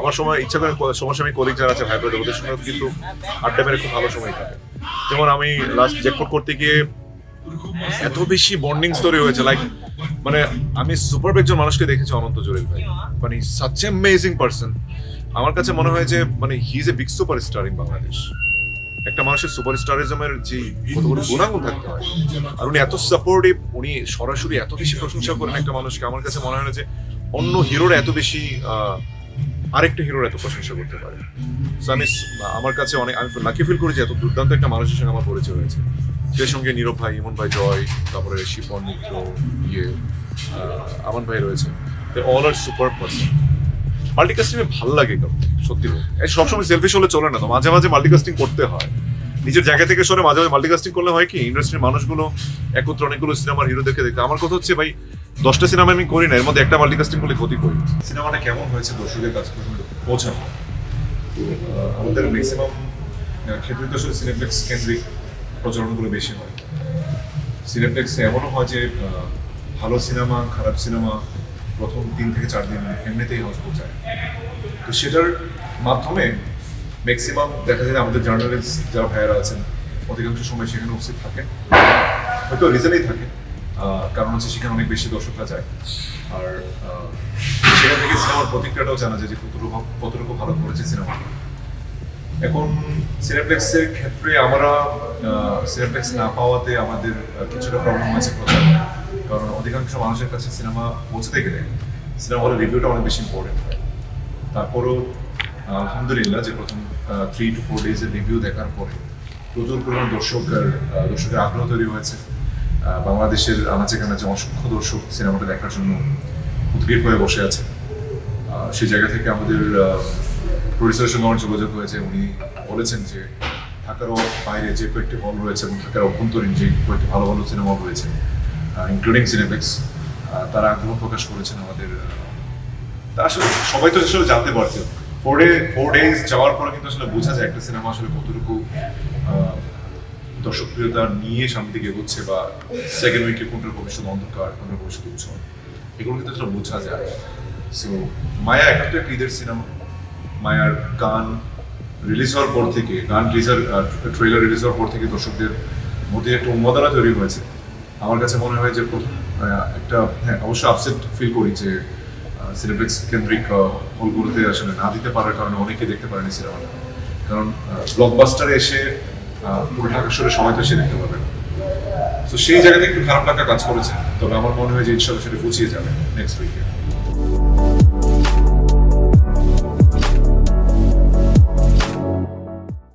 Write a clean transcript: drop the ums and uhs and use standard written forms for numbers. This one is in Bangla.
আমার সময় ইচ্ছা করে সমসাময়িক কলিগ যারা আছে ভাই ব্রাদার ওদের সঙ্গে কিন্তু আড্ডা মেরে খুব ভালো সময় কাটে। যেমন আমি লাস্ট জ্যাকপট করতে গিয়ে এত বেশি বন্ডিং স্টোরি হয়েছে, লাইক মানে আমি সুপার একজন মানুষকে দেখেছি অনন্ত জলিল ভাই, মানে সাচ এ অ্যামেজিং পারসন। আমার কাছে মনে হয় যে মানে he is a big superstar in Bangladesh. একটা মানুষের সুপারস্টারিজমের যে কতগুলো গুণাগুণ থাকতে হয়, আর উনি এত সাপোর্টিভ, উনি সরাসরি এত বেশি প্রশংসা করেন একটা মানুষকে। আমার কাছে মনে হয় না যে অন্য হিরোর এত বেশি আরেকটা হিরোর এত প্রশংসা করতে পারে। আমি আমার কাছে অনেক আমি লাকি ফিল করি যে এত দুর্দান্ত একটা মানুষের সঙ্গে আমার পরিচয় হয়েছে। সেই সঙ্গে নীরব ভাই, ইমন ভাই, জয়, তারপরে শিপন মিত্র, আমান ভাই রয়েছে, অল আর সুপার পারসন। মাল্টিকাস্টিংয়ে ভালো লাগে করতে, সত্যি বলতে। সবসময় সেলফিশ হলে চলে না, তো মাঝে মাঝে মাল্টিকাস্টিং করতে হয়। নিজের জায়গা থেকে সরে মাঝে মাঝে মাল্টিকাস্টিং করলে হয় কি, ইন্ডাস্ট্রির মানুষগুলো একত্র অনেকগুলো সিনেমার হিরোদেরকে দেখতে। আমার কথা হচ্ছে ভাই 10টা সিনেমা আমি করি না, এর মধ্যে একটা মাল্টিকাস্টিং করলে ক্ষতি করি। সিনেমাটা কেমন হয়েছে দর্শকের কাছে পৌঁছানো, তো আমাদের ম্যাক্সিমাম ক্ষেত্রে তো আসলে সিনেপ্লেক্স কেন্দ্রিক প্রচারণগুলো বেশি হয়। সিনেপ্লেক্সে এমনও হয় যে ভালো সিনেমা, খারাপ সিনেমা প্রথম 3 থেকে 4 দিন এমনিতেই হাউস পৌঁছায়। তো সেটার মাধ্যমে ম্যাক্সিমাম দেখা যায় আমাদের জার্নালিস্ট যারা ভাইয়ারা আছেন অধিকাংশ সময় সেখানে উপস্থিত থাকে, হয়তো রিজনেই থাকে, কারণ হচ্ছে সেখানে অনেক বেশি দর্শকরা যায়। আর সেখান থেকে সিনেমার প্রতিক্রিয়াটাও জানা যায় যে কতটুকু ভালো করেছে সিনেমা। এখন সিনেপ্লেক্সের ক্ষেত্রে আমরা সিনেপ্লেক্স না পাওয়াতে আমাদের কিছুটা প্রবলেম আছে প্রচার, কারণ অধিকাংশ মানুষের কাছে সিনেমা পৌঁছতে গেলে সিনেমা হলের রিভিউটা অনেক বেশি ইম্পর্টেন্ট হয়। তারপরও আলহামদুলিল্লাহ যে প্রথম 3 to 4 ডেজের রিভিউ দেখার পরে প্রচুর পরিমাণ দর্শকের আগ্রহ তৈরি হয়েছে। বাংলাদেশের আনাচে কানাচে অসংখ্য দর্শক সিনেমাটা দেখার জন্য উদ্গ্রীব হয়ে বসে আছে। সেই জায়গা থেকে আমাদের প্রডিউসারের সঙ্গে আমার যোগাযোগ হয়েছে। উনি বলেছেন যে ঢাকার বাইরে যে কয়েকটি হল রয়েছে এবং ঢাকার অভ্যন্তরীণ যে কয়েকটি ভালো ভালো সিনেমা রয়েছে ইনক্লুডিং সিনেপ্লেক্স, তারা আগ্রহ প্রকাশ করেছেন আমাদের। তা আসলে সবাই তো আসলে জানতে পারছে 4 ডেজ যাওয়ার পরে কিন্তু আসলে বোঝা যায় একটা সিনেমা আসলে কতটুকু দর্শকপ্রিয়তা নিয়ে সামনে দিকে এগোচ্ছে, বা সেকেন্ড উইকে কোনটার ভবিষ্যৎ অন্ধকার, কোনটার ভবিষ্যৎ উজ্জ্বল, এগুলো কিন্তু আসলে বোঝা যায়। সো মায়া একটা তো একটা ঈদের সিনেমা। মায়ার গান রিলিজ হওয়ার পর থেকে, ট্রেলার রিলিজ হওয়ার পর থেকে দর্শকদের মধ্যে একটা উন্মাদনা তৈরি হয়েছে। আমার কাছে মনে হয় যে প্রথম একটা অবশ্যই আপসেট ফিল করি যে সিনেপ্লেক্স কেন্দ্রিক হলগুলোতে আসলে না দিতে পারার কারণে অনেকে দেখতে পারেনি সিনেমাটা, কারণ ব্লকবাস্টারে এসে পুরো ঢাকা শহরে সবাই তো এসে দেখতে পাবে না। তো সেই জায়গাতে একটু খারাপ লাগা কাজ করেছে, তবে আমার মনে হয় যে ইনশাআল্লাহ সেটা গুছিয়ে যাবে নেক্সট উইকে।